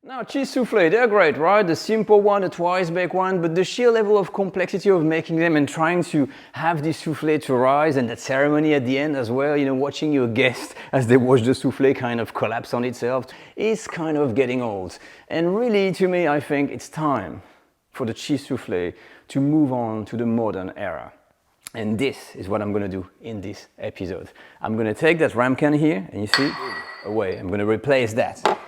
Now, cheese soufflé, they're great, right? The simple one, the twice-baked one, but the sheer level of complexity of making them and trying to have this soufflé to rise and that ceremony at the end as well, you know, watching your guests as they watch the soufflé kind of collapse on itself is kind of getting old. And really, to me, I think it's time for the cheese soufflé to move on to the modern era. And this is what I'm going to do in this episode. I'm going to take that ramekin here, and you see, away. I'm going to replace that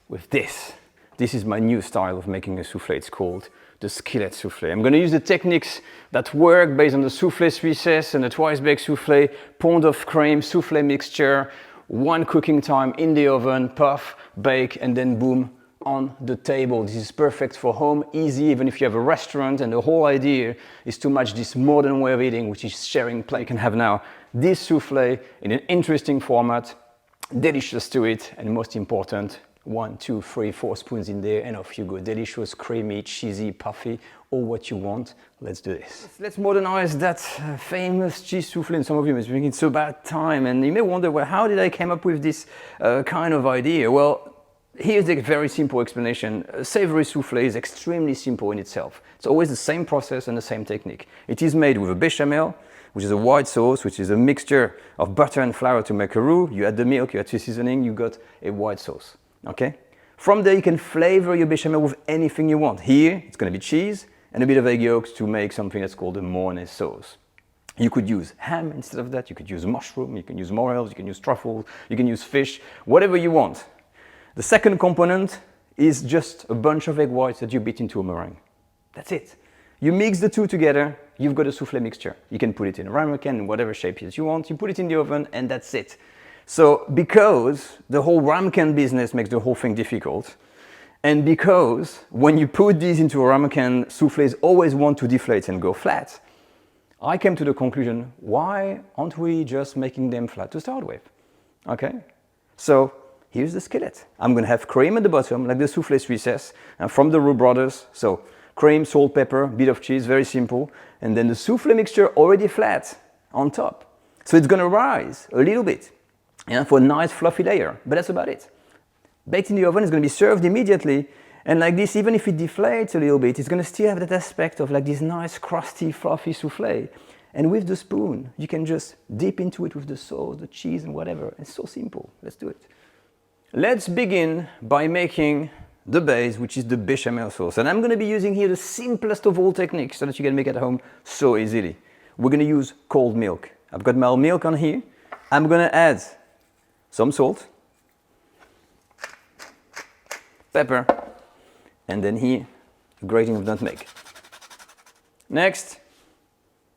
with this. This is my new style of making a soufflé. It's called the Skillet Soufflé. I'm going to use the techniques that work based on the soufflé suisse and the twice-baked soufflé, pound of cream, soufflé mixture, 1 cooking time in the oven, puff, bake, and then boom, on the table. This is perfect for home, easy, even if you have a restaurant, and the whole idea is to match this modern way of eating, which is sharing plate. You can have now this soufflé in an interesting format, delicious to eat, and most important, 1, 2, 3, 4 spoons in there and off you go. Delicious, creamy, cheesy, puffy, all what you want. Let's do this. Let's modernize that famous cheese soufflé. And some of you may be thinking it's about time, and you may wonder, well, how did I come up with this kind of idea? Well, here's the very simple explanation. A savory soufflé is extremely simple in itself. It's always the same process and the same technique. It is made with a béchamel, which is a white sauce, which is a mixture of butter and flour to make a roux. You add the milk, you add the seasoning, you got a white sauce. Okay? From there you can flavor your béchamel with anything you want. Here it's going to be cheese and a bit of egg yolks to make something that's called a Mornay sauce. You could use ham instead of that, you could use mushroom, you can use morels, you can use truffles, you can use fish, whatever you want. The second component is just a bunch of egg whites that you beat into a meringue. That's it. You mix the two together, you've got a soufflé mixture. You can put it in a ramekin in whatever shape you want, you put it in the oven and that's it. So because the whole ramekin business makes the whole thing difficult, and because when you put these into a ramekin, soufflés always want to deflate and go flat, I came to the conclusion, why aren't we just making them flat to start with? Okay, so here's the skillet. I'm going to have cream at the bottom, like the soufflé suisse, and from the Roux brothers. So cream, salt, pepper, bit of cheese, very simple. And then the soufflé mixture already flat on top. So it's going to rise a little bit, yeah, for a nice fluffy layer, but that's about it. Baked in the oven, it's going to be served immediately. And like this, even if it deflates a little bit, it's going to still have that aspect of like this nice, crusty, fluffy soufflé. And with the spoon, you can just dip into it with the sauce, the cheese, and whatever. It's so simple. Let's do it. Let's begin by making the base, which is the béchamel sauce. And I'm going to be using here the simplest of all techniques so that you can make it at home so easily. We're going to use cold milk. I've got my milk on here. I'm going to add some salt, pepper, and then here, a grating of nutmeg. Next,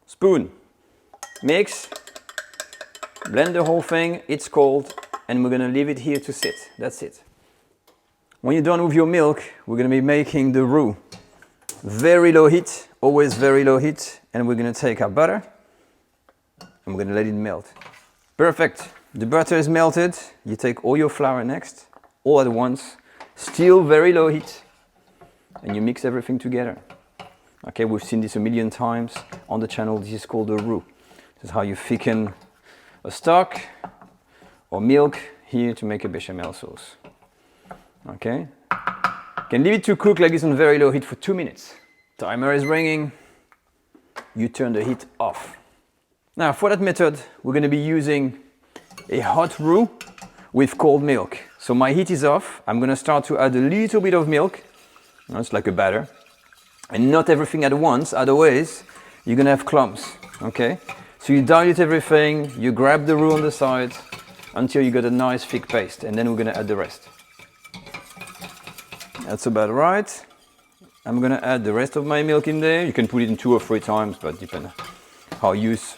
spoon. Mix, blend the whole thing, it's cold, and we're going to leave it here to sit. That's it. When you're done with your milk, we're going to be making the roux. Very low heat, always very low heat, and we're going to take our butter, and we're going to let it melt. Perfect. The butter is melted. You take all your flour next, all at once, still very low heat, and you mix everything together. Okay, we've seen this a million times on the channel. This is called a roux. This is how you thicken a stock or milk here to make a béchamel sauce. Okay, you can leave it to cook like this on very low heat for 2 minutes. Timer is ringing. You turn the heat off. Now for that method, we're going to be using a hot roux with cold milk. So my heat is off. I'm going to start to add a little bit of milk. It's like a batter. And not everything at once, otherwise you're going to have clumps. Okay? So you dilute everything, you grab the roux on the side until you get a nice thick paste, and then we're going to add the rest. That's about right. I'm going to add the rest of my milk in there. You can put it in 2 or 3 times, but depending how used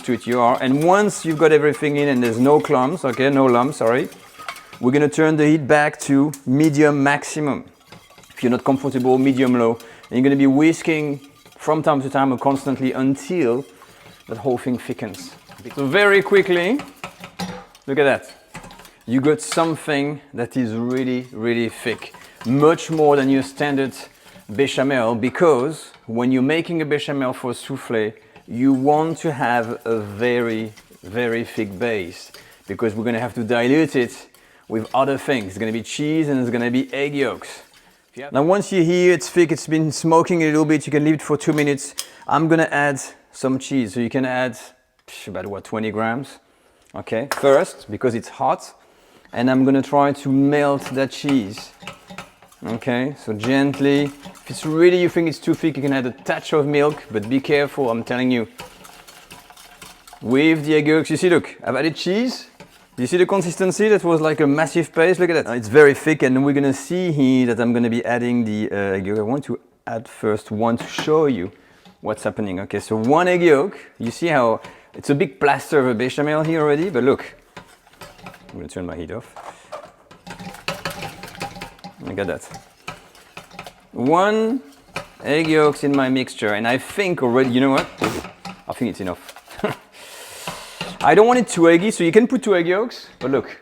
to it you are. And once you've got everything in and there's no clumps, okay, no lumps, sorry, we're going to turn the heat back to medium maximum. If you're not comfortable, medium low. And you're going to be whisking from time to time and constantly until that whole thing thickens. So very quickly, look at that. You got something that is really, really thick. Much more than your standard béchamel, because when you're making a béchamel for a soufflé, you want to have a very, very thick base, because we're going to have to dilute it with other things. It's going to be cheese and it's going to be egg yolks. Now once you hear it's thick, it's been smoking a little bit, you can leave it for 2 minutes. I'm going to add some cheese. So you can add about what, 20 grams. Okay, first, because it's hot. And I'm going to try to melt that cheese. Okay, so gently. If it's really, you think it's too thick, you can add a touch of milk, but be careful, I'm telling you. With the egg yolks, you see, look, I've added cheese. Do you see the consistency? That was like a massive paste, look at that. It's very thick, and we're gonna see here that I'm gonna be adding the egg yolk. I want to add first one to show you what's happening. Okay, so 1 egg yolk. You see how it's a big plaster of a bechamel here already, but look. I'm gonna turn my heat off. Look at that. 1 egg yolks in my mixture, and I think already, you know what? I think it's enough. I don't want it too eggy, so you can put 2 egg yolks, but look.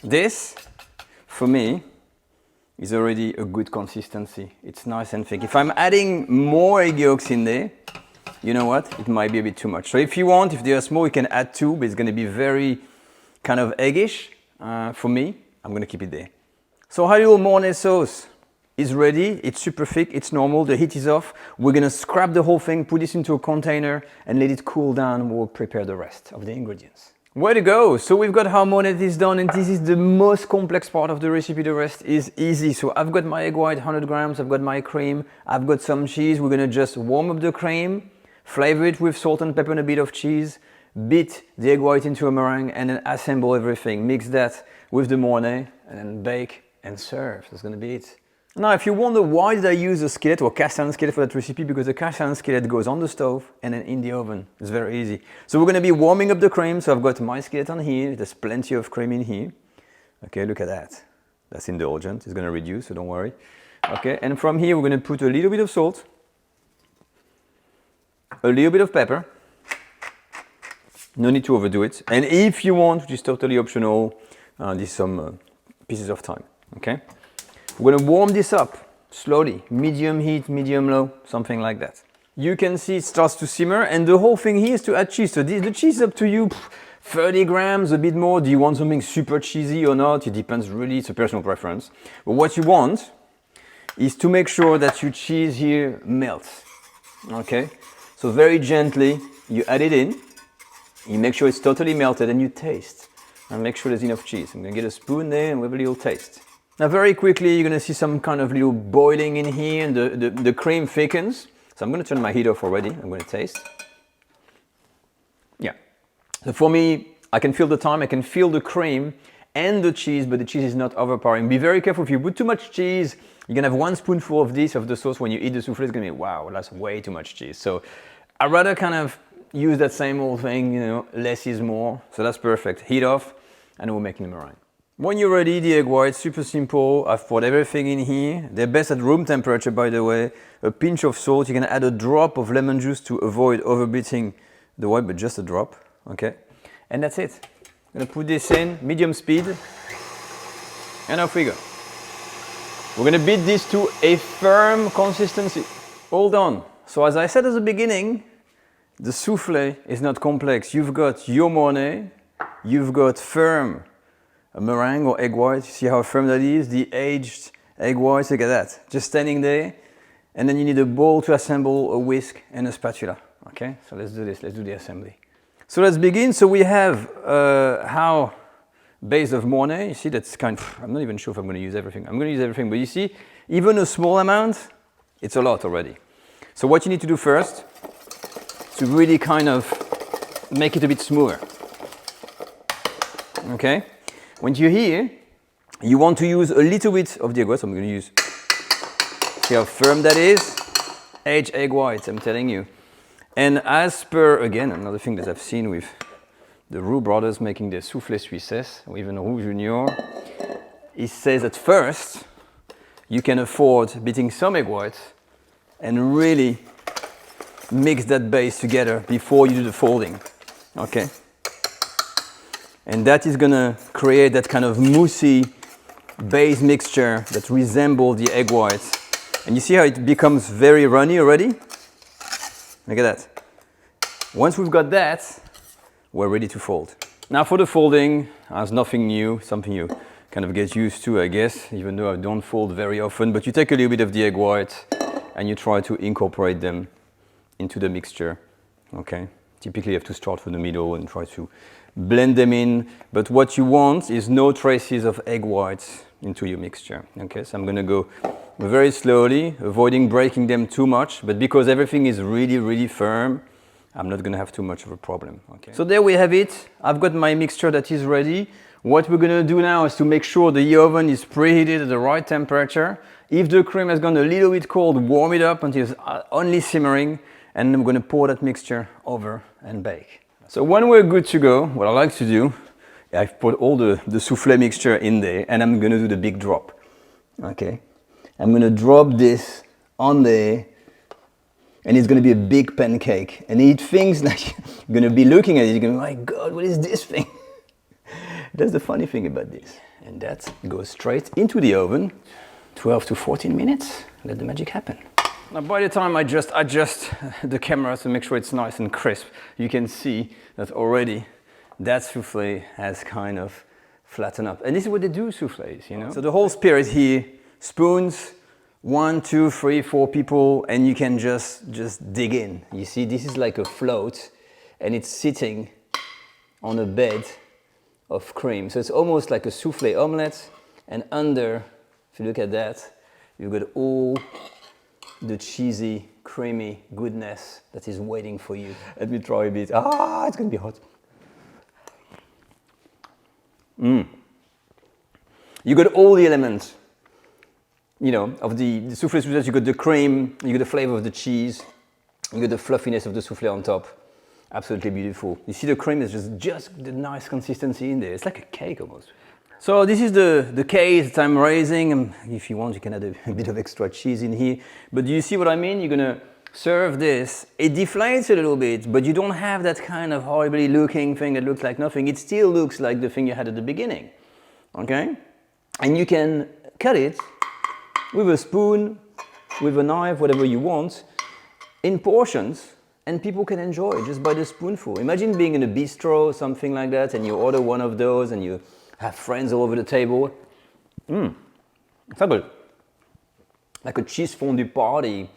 This, for me, is already a good consistency. It's nice and thick. If I'm adding more egg yolks in there, you know what? It might be a bit too much. So if you want, if they are small, you can add 2, but it's gonna be very kind of eggish. For me, I'm gonna keep it there. So our little Mornay sauce is ready. It's super thick, it's normal, the heat is off. We're gonna scrap the whole thing, put this into a container and let it cool down. We'll prepare the rest of the ingredients. Way to go! So we've got our Mornay is done, and this is the most complex part of the recipe. The rest is easy. So I've got my egg white, 100 grams, I've got my cream, I've got some cheese. We're gonna just warm up the cream, flavor it with salt and pepper and a bit of cheese, beat the egg white into a meringue, and then assemble everything. Mix that with the Mornay, and then bake and serve. That's gonna be it. Now, if you wonder why did I use a skillet or cast iron skillet for that recipe, because the cast iron skillet goes on the stove and then in the oven. It's very easy. So we're gonna be warming up the cream. So I've got my skillet on here. There's plenty of cream in here. Okay, look at that. That's indulgent. It's gonna reduce, so don't worry. Okay, and from here, we're gonna put a little bit of salt, a little bit of pepper. No need to overdo it. And if you want, which is totally optional, there's some pieces of thyme, okay? We're gonna warm this up slowly, medium heat, medium low, something like that. You can see it starts to simmer, and the whole thing here is to add cheese. So the cheese is up to you, 30 grams, a bit more. Do you want something super cheesy or not? It depends really, it's a personal preference. But what you want is to make sure that your cheese here melts, okay? So very gently, you add it in, you make sure it's totally melted, and you taste. And make sure there's enough cheese. I'm gonna get a spoon there and we have a little taste. Now very quickly, you're gonna see some kind of little boiling in here, and the cream thickens. So I'm gonna turn my heat off already. I'm gonna taste. Yeah. So for me, I can feel the thyme, I can feel the cream and the cheese, but the cheese is not overpowering. Be very careful. If you put too much cheese, you're gonna have 1 spoonful of this, of the sauce. When you eat the soufflé, it's gonna be, wow, that's way too much cheese. So I'd rather kind of use that same old thing, you know, less is more. So that's perfect. Heat off, and we're making the meringue. When you're ready, the egg white, super simple. I've put everything in here. They're best at room temperature, by the way. A pinch of salt. You can add a drop of lemon juice to avoid overbeating the white, but just a drop, okay? And that's it. I'm gonna put this in, medium speed, and off we go. We're gonna beat this to a firm consistency. All done. So as I said at the beginning, the soufflé is not complex. You've got your Mornay, you've got firm a meringue or egg white. You see how firm that is? The aged egg whites, look at that. Just standing there. And then you need a bowl to assemble, a whisk, and a spatula. Okay, so let's do this. Let's do the assembly. So let's begin. So we have our base of Mornay. You see, that's kind of, I'm not even sure if I'm going to use everything. I'm going to use everything, but you see, even a small amount, it's a lot already. So what you need to do first, to really kind of make it a bit smoother. Okay? When you're here, you want to use a little bit of the egg white. So I'm going to use, see how firm that is? Aged egg whites, I'm telling you. And as per, again, another thing that I've seen with the Roux brothers making their soufflé suisses, or even Roux Junior, it says at first, you can afford beating some egg whites and really mix that base together before you do the folding, okay? And that is gonna create that kind of moussey base mixture that resembles the egg whites. And you see how it becomes very runny already? Look at that. Once we've got that, we're ready to fold. Now for the folding, there's nothing new, something you kind of get used to, I guess, even though I don't fold very often, but you take a little bit of the egg white and you try to incorporate them into the mixture, okay? Typically you have to start from the middle and try to blend them in, but what you want is no traces of egg whites into your mixture, okay? So I'm gonna go very slowly, avoiding breaking them too much, but because everything is really, really firm, I'm not gonna have too much of a problem, okay? So there we have it. I've got my mixture that is ready. What we're gonna do now is to make sure the oven is preheated at the right temperature. If the cream has gone a little bit cold, warm it up until it's only simmering, and I'm gonna pour that mixture over and bake. So when we're good to go, what I like to do, I've put all the soufflé mixture in there, and I'm gonna do the big drop, okay? I'm gonna drop this on there, and it's gonna be a big pancake. And it thinks like, you're gonna be looking at it, you're gonna be, my God, what is this thing? That's the funny thing about this. And that goes straight into the oven, 12 to 14 minutes, let the magic happen. Now by the time I just adjust the camera to make sure it's nice and crisp, you can see that already that soufflé has kind of flattened up. And this is what they do, soufflés, you know? So the whole spirit here, spoons, 1, 2, 3, 4 people, and you can just dig in. You see, this is like a float, and it's sitting on a bed of cream. So it's almost like a soufflé omelette, and under, if you look at that, you've got all the cheesy, creamy goodness that is waiting for you. Let me try a bit. Ah, it's gonna be hot. You got all the elements, you know, of the soufflé sweetness. You got the cream, you got the flavor of the cheese, you got the fluffiness of the soufflé on top. Absolutely beautiful. You see the cream is just the nice consistency in there. It's like a cake almost. So this is the case that I'm raising. If you want, you can add a bit of extra cheese in here. But do you see what I mean? You're gonna serve this. It deflates a little bit, but you don't have that kind of horribly looking thing that looks like nothing. It still looks like the thing you had at the beginning, okay? And you can cut it with a spoon, with a knife, whatever you want, in portions, and people can enjoy it just by the spoonful. Imagine being in a bistro or something like that, and you order one of those, and you have friends all over the table. It's like a cheese fondue party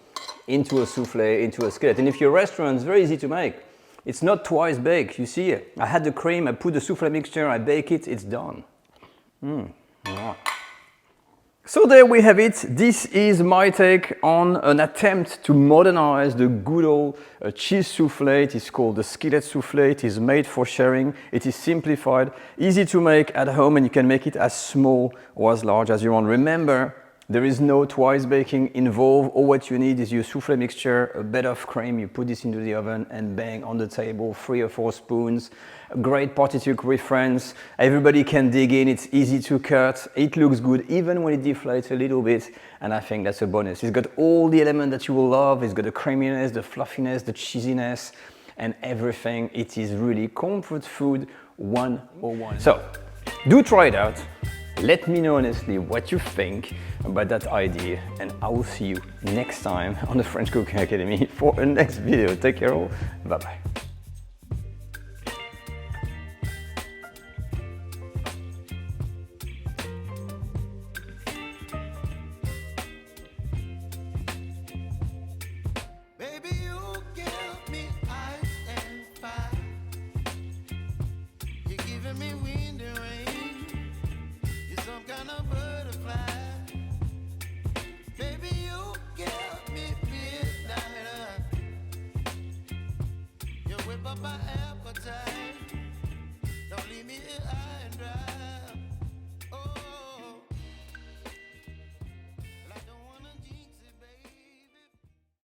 into a soufflé, into a skillet. And if your restaurant, it's very easy to make. It's not twice baked. You see it. I had the cream, I put the soufflé mixture, I bake it, it's done. Yeah. So there we have it. This is my take on an attempt to modernize the good old cheese soufflé. It is called the Skillet Soufflé. It is made for sharing. It is simplified, easy to make at home, and you can make it as small or as large as you want. Remember, there is no twice baking involved. All what you need is your soufflé mixture, a bed of cream. You put this into the oven and bang, on the table, 3 or 4 spoons. A great party trick with friends. Everybody can dig in. It's easy to cut. It looks good even when it deflates a little bit. And I think that's a bonus. It's got all the elements that you will love. It's got the creaminess, the fluffiness, the cheesiness, and everything. It is really comfort food 101. So do try it out. Let me know honestly what you think about that idea, and I will see you next time on the French Cooking Academy for a next video. Take care all. Bye bye. Whip up my app.